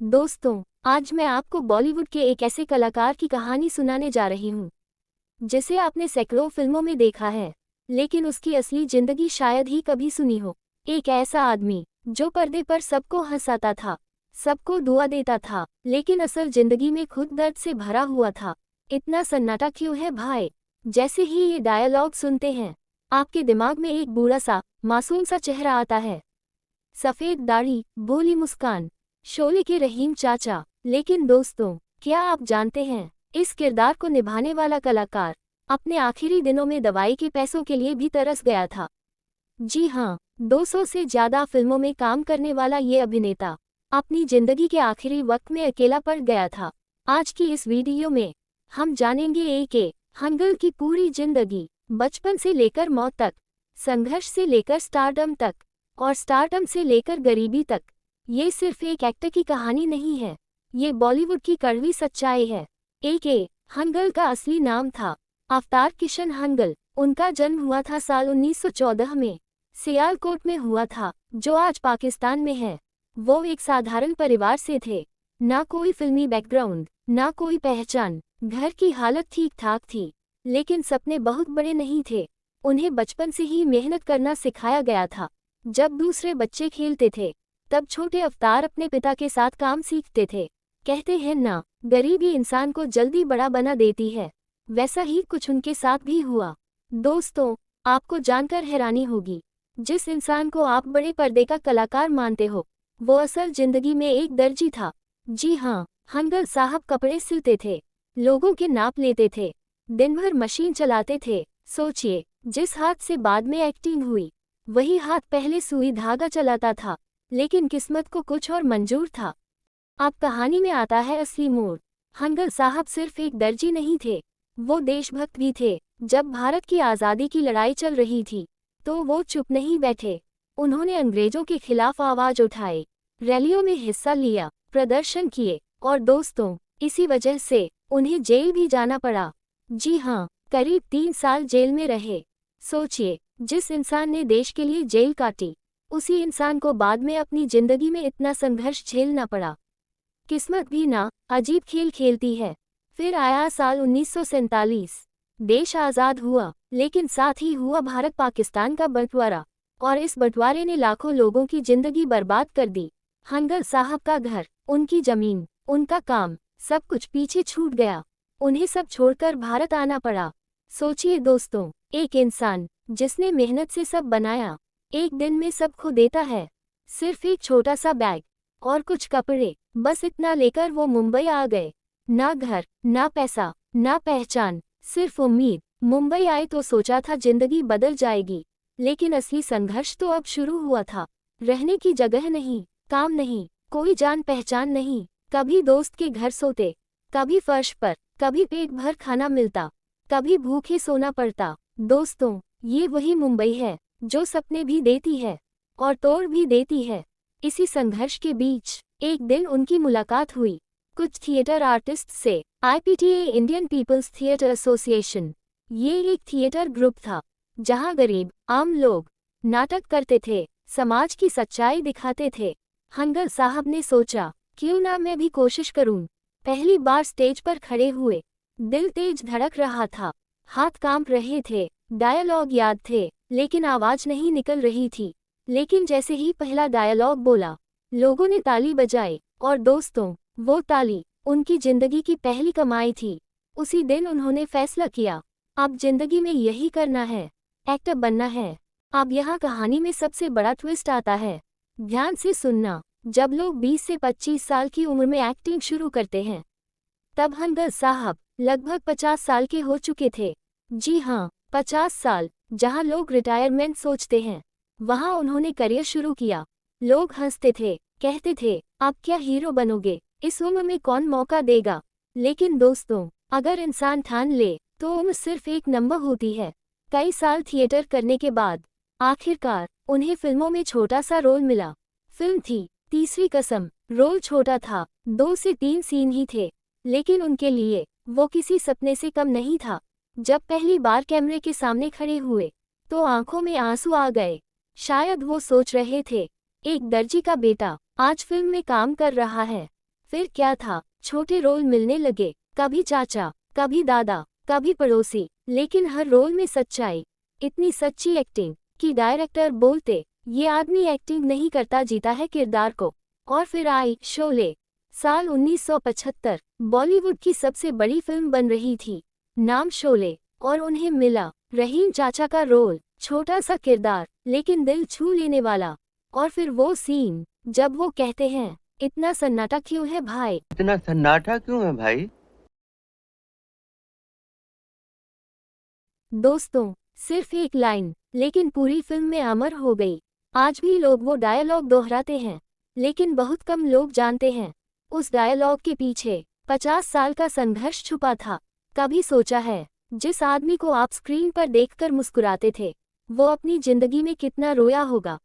दोस्तों, आज मैं आपको बॉलीवुड के एक ऐसे कलाकार की कहानी सुनाने जा रही हूँ जिसे आपने सैकड़ों फिल्मों में देखा है, लेकिन उसकी असली जिंदगी शायद ही कभी सुनी हो। एक ऐसा आदमी जो पर्दे पर सबको हंसाता था, सबको दुआ देता था, लेकिन असल जिंदगी में खुद दर्द से भरा हुआ था। इतना सन्नाटा क्यों है भाई? जैसे ही ये डायलॉग सुनते हैं, आपके दिमाग में एक बूढ़ा सा मासूम सा चेहरा आता है। सफेद दाढ़ी, भोली मुस्कान, शोले के रहीम चाचा। लेकिन दोस्तों, क्या आप जानते हैं, इस किरदार को निभाने वाला कलाकार अपने आखिरी दिनों में दवाई के पैसों के लिए भी तरस गया था। जी हाँ, 200 से ज्यादा फिल्मों में काम करने वाला ये अभिनेता अपनी जिंदगी के आखिरी वक्त में अकेला पड़ गया था। आज की इस वीडियो में हम जानेंगे ए.के. हंगल की पूरी जिंदगी, बचपन से लेकर मौत तक, संघर्ष से लेकर स्टारडम तक और स्टारडम से लेकर गरीबी तक। ये सिर्फ एक एक्टर की कहानी नहीं है, ये बॉलीवुड की कड़वी सच्चाई है। ए.के. हंगल का असली नाम था अवतार किशन हंगल। उनका जन्म हुआ था साल 1914 में, सियालकोट में हुआ था, जो आज पाकिस्तान में है। वो एक साधारण परिवार से थे, ना कोई फिल्मी बैकग्राउंड, ना कोई पहचान। घर की हालत ठीक ठाक थी, लेकिन सपने बहुत बड़े नहीं थे। उन्हें बचपन से ही मेहनत करना सिखाया गया था। जब दूसरे बच्चे खेलते थे, तब छोटे अवतार अपने पिता के साथ काम सीखते थे। कहते हैं ना, गरीबी इंसान को जल्दी बड़ा बना देती है। वैसा ही कुछ उनके साथ भी हुआ। दोस्तों, आपको जानकर हैरानी होगी, जिस इंसान को आप बड़े पर्दे का कलाकार मानते हो, वो असल जिंदगी में एक दर्जी था। जी हाँ, हंगल साहब कपड़े सिलते थे, लोगों के नाप लेते थे, दिन भर मशीन चलाते थे। सोचिए, जिस हाथ से बाद में एक्टिंग हुई, वही हाथ पहले सुई धागा चलाता था। लेकिन किस्मत को कुछ और मंजूर था। अब कहानी में आता है असली मोड़। हंगल साहब सिर्फ एक दर्जी नहीं थे, वो देशभक्त भी थे। जब भारत की आज़ादी की लड़ाई चल रही थी, तो वो चुप नहीं बैठे। उन्होंने अंग्रेजों के खिलाफ आवाज उठाई, रैलियों में हिस्सा लिया, प्रदर्शन किए और दोस्तों, इसी वजह से उन्हें जेल भी जाना पड़ा। जी हाँ, करीब 3 साल जेल में रहे। सोचिए, जिस इंसान ने देश के लिए जेल काटी, उसी इंसान को बाद में अपनी जिंदगी में इतना संघर्ष झेलना पड़ा। किस्मत भी ना अजीब खेल खेलती है। फिर आया साल 1947, देश आज़ाद हुआ, लेकिन साथ ही हुआ भारत पाकिस्तान का बंटवारा, और इस बंटवारे ने लाखों लोगों की जिंदगी बर्बाद कर दी। हंगल साहब का घर, उनकी जमीन, उनका काम, सब कुछ पीछे छूट गया। उन्हें सब छोड़कर भारत आना पड़ा। सोचिए दोस्तों, एक इंसान जिसने मेहनत से सब बनाया, एक दिन में सब खो देता है। सिर्फ एक छोटा सा बैग और कुछ कपड़े, बस इतना लेकर वो मुंबई आ गए। ना घर, ना पैसा, ना पहचान, सिर्फ उम्मीद। मुंबई आए तो सोचा था जिंदगी बदल जाएगी, लेकिन असली संघर्ष तो अब शुरू हुआ था। रहने की जगह नहीं, काम नहीं, कोई जान पहचान नहीं। कभी दोस्त के घर सोते, कभी फर्श पर, कभी पेट भर खाना मिलता, कभी भूखे सोना पड़ता। दोस्तों, ये वही मुंबई है जो सपने भी देती है और तोड़ भी देती है। इसी संघर्ष के बीच एक दिन उनकी मुलाकात हुई कुछ थिएटर आर्टिस्ट से। IPTA, Indian People's Theatre Association, ये एक थिएटर ग्रुप था जहां गरीब आम लोग नाटक करते थे, समाज की सच्चाई दिखाते थे। हंगल साहब ने सोचा, क्यों ना मैं भी कोशिश करूं। पहली बार स्टेज पर खड़े हुए, दिल तेज धड़क रहा था, हाथ कांप रहे थे, डायलॉग याद थे, लेकिन आवाज नहीं निकल रही थी। लेकिन जैसे ही पहला डायलॉग बोला, लोगों ने ताली बजाई, और दोस्तों, वो ताली उनकी जिंदगी की पहली कमाई थी। उसी दिन उन्होंने फैसला किया, अब जिंदगी में यही करना है, एक्टर बनना है। अब यहाँ कहानी में सबसे बड़ा ट्विस्ट आता है। ध्यान से सुनना, जब लोग 20 से 25 साल की उम्र में एक्टिंग शुरू करते हैं, तब हंगल साहब लगभग 50 साल के हो चुके थे। जी हाँ, 50 साल। जहाँ लोग रिटायरमेंट सोचते हैं, वहाँ उन्होंने करियर शुरू किया। लोग हंसते थे, कहते थे, अब क्या हीरो बनोगे, इस उम्र में कौन मौका देगा। लेकिन दोस्तों, अगर इंसान ठान ले, तो उम्र सिर्फ एक नंबर होती है। कई साल थिएटर करने के बाद आखिरकार उन्हें फिल्मों में छोटा सा रोल मिला। फिल्म थी तीसरी कसम। रोल छोटा था, 2 से 3 सीन ही थे, लेकिन उनके लिए वो किसी सपने से कम नहीं था। जब पहली बार कैमरे के सामने खड़े हुए, तो आंखों में आंसू आ गए। शायद वो सोच रहे थे, एक दर्जी का बेटा आज फिल्म में काम कर रहा है। फिर क्या था, छोटे रोल मिलने लगे, कभी चाचा, कभी दादा, कभी पड़ोसी, लेकिन हर रोल में सच्चाई, इतनी सच्ची एक्टिंग कि डायरेक्टर बोलते ये आदमी एक्टिंग नहीं करता, जीता है किरदार को। और फिर आई शोले, साल 1975, बॉलीवुड की सबसे बड़ी फिल्म बन रही थी, नाम शोले, और उन्हें मिला रहीम चाचा का रोल, छोटा सा किरदार लेकिन दिल छू लेने वाला। और फिर वो सीन जब वो कहते हैं इतना सन्नाटा क्यों है भाई, इतना सन्नाटा क्यों है भाई। दोस्तों सिर्फ एक लाइन लेकिन पूरी फिल्म में अमर हो गई। आज भी लोग वो डायलॉग दोहराते हैं, लेकिन बहुत कम लोग जानते हैं उस डायलॉग के पीछे 50 साल का संघर्ष छुपा था। कभी सोचा है जिस आदमी को आप स्क्रीन पर देखकर मुस्कुराते थे, वो अपनी जिंदगी में कितना रोया होगा।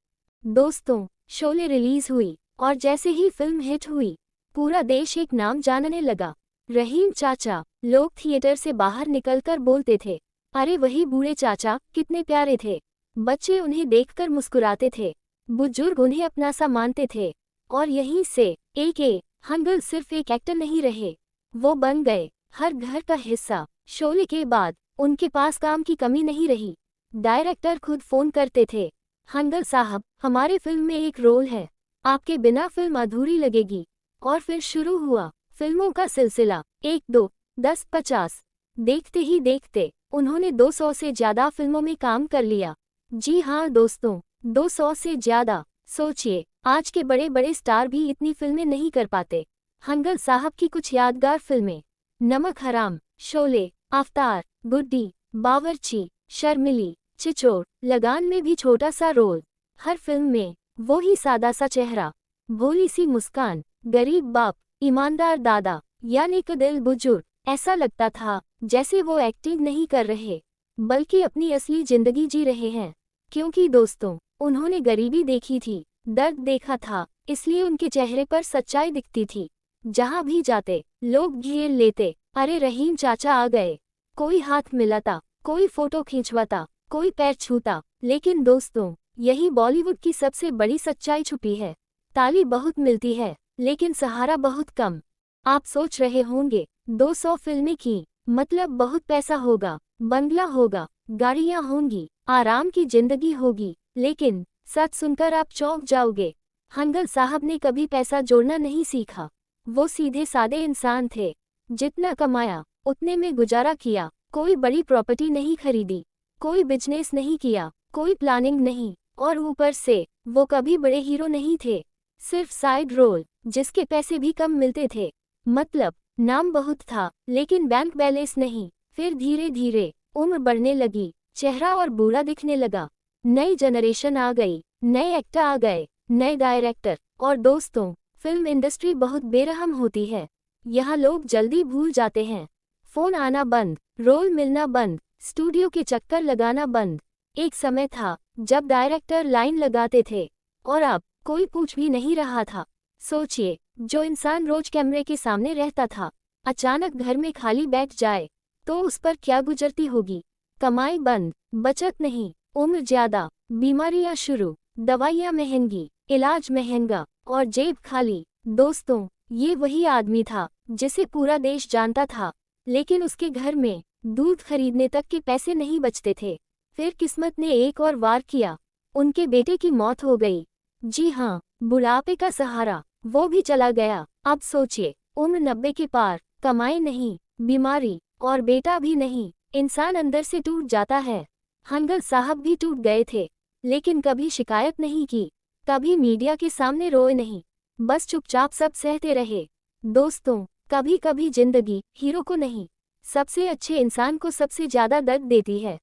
दोस्तों शोले रिलीज हुई और जैसे ही फिल्म हिट हुई, पूरा देश एक नाम जानने लगा, रहीम चाचा। लोग थिएटर से बाहर निकलकर बोलते थे, अरे वही बूढ़े चाचा, कितने प्यारे थे। बच्चे उन्हें देखकर मुस्कुराते थे, बुजुर्ग उन्हें अपना सा मानते थे। और यहीं से ए.के. हंगल सिर्फ एक एक्टर नहीं रहे, वो बन गए हर घर का हिस्सा। शोले के बाद उनके पास काम की कमी नहीं रही। डायरेक्टर खुद फोन करते थे, हंगल साहब हमारे फिल्म में एक रोल है, आपके बिना फिल्म अधूरी लगेगी। और फिर शुरू हुआ फिल्मों का सिलसिला, 1 2 10 50। देखते ही देखते उन्होंने 200 से ज्यादा फिल्मों में काम कर लिया। जी हाँ दोस्तों, 200 से ज्यादा। सोचिए आज के बड़े बड़े स्टार भी इतनी फिल्में नहीं कर पाते। हंगल साहब की कुछ यादगार फिल्में, नमक हराम, शोले, अवतार, गुड्डी, बावर्ची, शर्मिली, चिचोर, लगान में भी छोटा सा रोल। हर फिल्म में वो ही सादा सा चेहरा, भोली सी मुस्कान, गरीब बाप, ईमानदार दादा, यानी कि दिल बुजुर्ग। ऐसा लगता था जैसे वो एक्टिंग नहीं कर रहे, बल्कि अपनी असली जिंदगी जी रहे हैं। क्योंकि दोस्तों उन्होंने गरीबी देखी थी, दर्द देखा था, इसलिए उनके चेहरे पर सच्चाई दिखती थी। जहाँ भी जाते लोग घेर लेते, अरे रहीम चाचा आ गए। कोई हाथ मिलाता, कोई फोटो खींचवाता, कोई पैर छूता। लेकिन दोस्तों यही बॉलीवुड की सबसे बड़ी सच्चाई छुपी है। ताली बहुत मिलती है लेकिन सहारा बहुत कम। आप सोच रहे होंगे 200 फिल्में की मतलब बहुत पैसा होगा, बंगला होगा, गाड़ियां होंगी, आराम की जिंदगी होगी। लेकिन सच सुनकर आप चौंक जाओगे, हंगल साहब ने कभी पैसा जोड़ना नहीं सीखा। वो सीधे सादे इंसान थे, जितना कमाया उतने में गुजारा किया। कोई बड़ी प्रॉपर्टी नहीं खरीदी, कोई बिजनेस नहीं किया, कोई प्लानिंग नहीं। और ऊपर से वो कभी बड़े हीरो नहीं थे, सिर्फ साइड रोल जिसके पैसे भी कम मिलते थे। मतलब नाम बहुत था लेकिन बैंक बैलेंस नहीं। फिर धीरे धीरे उम्र बढ़ने लगी, चेहरा और बूढ़ा दिखने लगा, नई जनरेशन आ गई, नए एक्टर आ गए, नए डायरेक्टर। और दोस्तों फिल्म इंडस्ट्री बहुत बेरहम होती है। यहाँ लोग जल्दी भूल जाते हैं, फोन आना बंद, रोल मिलना बंद, स्टूडियो के चक्कर लगाना बंद। एक समय था जब डायरेक्टर लाइन लगाते थे और अब कोई पूछ भी नहीं रहा था। सोचिए जो इंसान रोज कैमरे के सामने रहता था, अचानक घर में खाली बैठ जाए तो उस पर क्या गुजरती होगी। कमाई बंद, बचत नहीं, उम्र ज्यादा, बीमारियां शुरू, दवाइयां महंगी, इलाज महंगा और जेब खाली। दोस्तों ये वही आदमी था जिसे पूरा देश जानता था, लेकिन उसके घर में दूध खरीदने तक के पैसे नहीं बचते थे। फिर किस्मत ने एक और वार किया, उनके बेटे की मौत हो गई। जी हाँ, बुढ़ापे का सहारा, वो भी चला गया। अब सोचिए उम्र 90 के पार, कमाई नहीं, बीमारी और बेटा भी नहीं, इंसान अंदर से टूट जाता है। हंगल साहब भी टूट गए थे, लेकिन कभी शिकायत नहीं की, कभी मीडिया के सामने रोए नहीं, बस चुपचाप सब सहते रहे। दोस्तों कभी कभी जिंदगी हीरो को नहीं, सबसे अच्छे इंसान को सबसे ज्यादा दर्द देती है।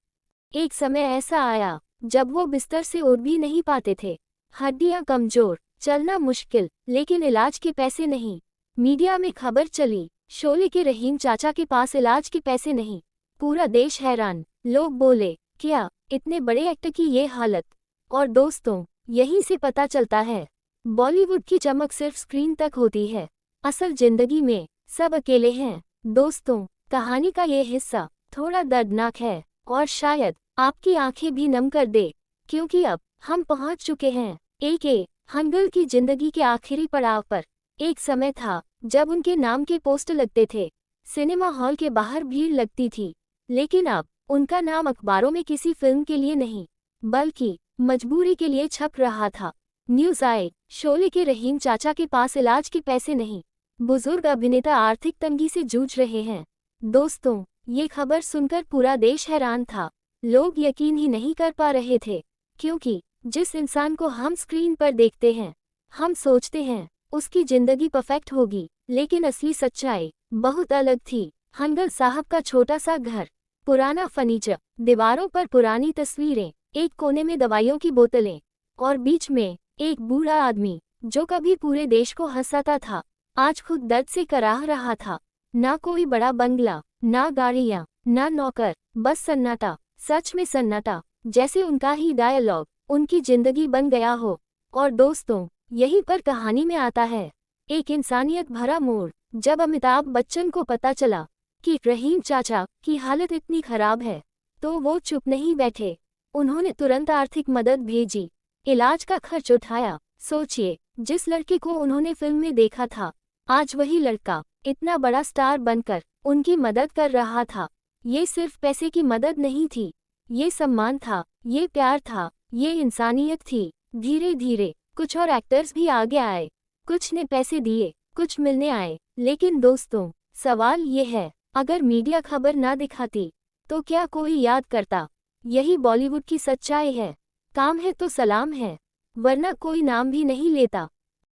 एक समय ऐसा आया जब वो बिस्तर से उठ भी नहीं पाते थे, हड्डियां कमजोर, चलना मुश्किल, लेकिन इलाज के पैसे नहीं। मीडिया में खबर चली, शोले के रहीम चाचा के पास इलाज के पैसे नहीं। पूरा देश हैरान, लोग बोले क्या इतने बड़े एक्टर की ये हालत। और दोस्तों यहीं से पता चलता है बॉलीवुड की चमक सिर्फ स्क्रीन तक होती है, असल जिंदगी में सब अकेले हैं। दोस्तों कहानी का ये हिस्सा थोड़ा दर्दनाक है और शायद आपकी आंखें भी नम कर दे, क्योंकि अब हम पहुंच चुके हैं ए.के. हंगल की जिंदगी के आखिरी पड़ाव पर। एक समय था जब उनके नाम के पोस्टर लगते थे, सिनेमा हॉल के बाहर भीड़ लगती थी, लेकिन अब उनका नाम अखबारों में किसी फिल्म के लिए नहीं, बल्कि मजबूरी के लिए छप रहा था। न्यूज़ आए, शोले के रहीम चाचा के पास इलाज के पैसे नहीं, बुजुर्ग अभिनेता आर्थिक तंगी से जूझ रहे हैं। दोस्तों, ये खबर सुनकर पूरा देश हैरान था। लोग यकीन ही नहीं कर पा रहे थे, क्योंकि जिस इंसान को हम स्क्रीन पर देखते हैं, हम सोचते हैं उसकी जिंदगी परफेक्ट होगी, लेकिन असली सच्चाई बहुत अलग थी। हंगल साहब का छोटा सा घर, पुराना फर्नीचर, दीवारों पर पुरानी तस्वीरें, एक कोने में दवाइयों की बोतलें, और बीच में एक बूढ़ा आदमी जो कभी पूरे देश को हंसाता था, आज खुद दर्द से कराह रहा था। ना कोई बड़ा बंगला, ना गाड़ियां, ना नौकर, बस सन्नाटा, सच में सन्नाटा, जैसे उनका ही डायलॉग उनकी जिंदगी बन गया हो। और दोस्तों, यहीं पर कहानी में आता है एक इंसानियत भरा मोड़। जब अमिताभ बच्चन को पता चला कि रहीम चाचा की हालत इतनी खराब है, तो वो चुप नहीं बैठे। उन्होंने तुरंत आर्थिक मदद भेजी, इलाज का खर्च उठाया। सोचिए, जिस लड़के को उन्होंने फिल्म में देखा था, आज वही लड़का इतना बड़ा स्टार बनकर उनकी मदद कर रहा था। ये सिर्फ पैसे की मदद नहीं थी, ये सम्मान था, ये प्यार था, ये इंसानियत थी। धीरे धीरे कुछ और एक्टर्स भी आगे आए, कुछ ने पैसे दिए, कुछ मिलने आए। लेकिन दोस्तों, सवाल ये है, अगर मीडिया खबर ना दिखाती तो क्या कोई याद करता? यही बॉलीवुड की सच्चाई है। काम है तो सलाम है, वरना कोई नाम भी नहीं लेता।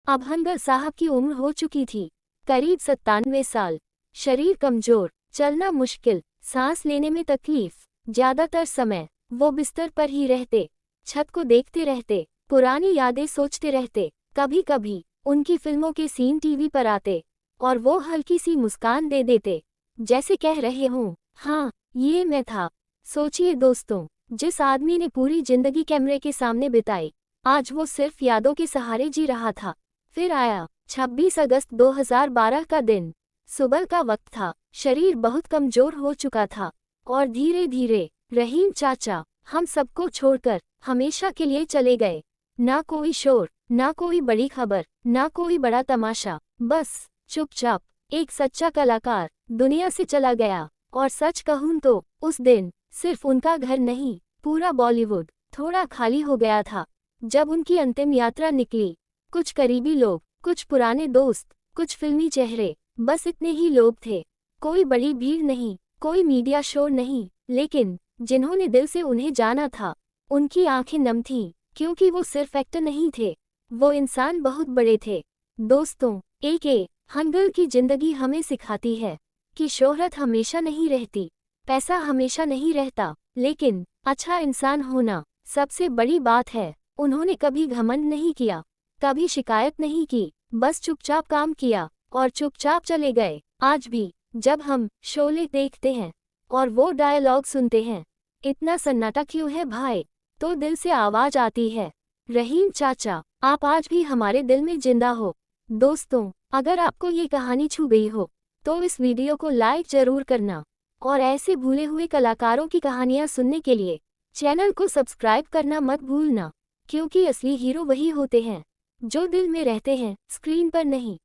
अब हंगल साहब की उम्र हो चुकी थी, करीब 97 साल। शरीर कमजोर, चलना मुश्किल, सांस लेने में तकलीफ। ज्यादातर समय वो बिस्तर पर ही रहते, छत को देखते रहते, पुरानी यादें सोचते रहते। कभी कभी उनकी फिल्मों के सीन टीवी पर आते और वो हल्की सी मुस्कान दे देते, जैसे कह रहे हों, हाँ, ये मैं था। सोचिए दोस्तों, जिस आदमी ने पूरी जिंदगी कैमरे के सामने बिताई, आज वो सिर्फ यादों के सहारे जी रहा था। फिर आया 26 अगस्त 2012 का दिन। सुबह का वक्त था, शरीर बहुत कमजोर हो चुका था, और धीरे धीरे रहीम चाचा हम सबको छोड़कर हमेशा के लिए चले गए। ना कोई शोर, ना कोई बड़ी खबर, ना कोई बड़ा तमाशा, बस चुपचाप एक सच्चा कलाकार दुनिया से चला गया। और सच कहूं तो उस दिन सिर्फ उनका घर नहीं, पूरा बॉलीवुड थोड़ा खाली हो गया था। जब उनकी अंतिम यात्रा निकली, कुछ करीबी लोग, कुछ पुराने दोस्त, कुछ फिल्मी चेहरे, बस इतने ही लोग थे। कोई बड़ी भीड़ नहीं, कोई मीडिया शोर नहीं, लेकिन जिन्होंने दिल से उन्हें जाना था, उनकी आंखें नम थीं, क्योंकि वो सिर्फ एक्टर नहीं थे, वो इंसान बहुत बड़े थे। दोस्तों, हंगल की जिंदगी हमें सिखाती है कि शोहरत हमेशा नहीं रहती, पैसा हमेशा नहीं रहता, लेकिन अच्छा इंसान होना सबसे बड़ी बात है। उन्होंने कभी घमंड नहीं किया, कभी शिकायत नहीं की, बस चुपचाप काम किया और चुपचाप चले गए। आज भी जब हम शोले देखते हैं और वो डायलॉग सुनते हैं, इतना सन्नाटा क्यों है भाई, तो दिल से आवाज आती है, रहीम चाचा, आप आज भी हमारे दिल में जिंदा हो। दोस्तों, अगर आपको ये कहानी छू गई हो, तो इस वीडियो को लाइक जरूर करना, और ऐसे भूले हुए कलाकारों की कहानियां सुनने के लिए चैनल को सब्सक्राइब करना मत भूलना, क्योंकि असली हीरो वही होते हैं जो दिल में रहते हैं, स्क्रीन पर नहीं।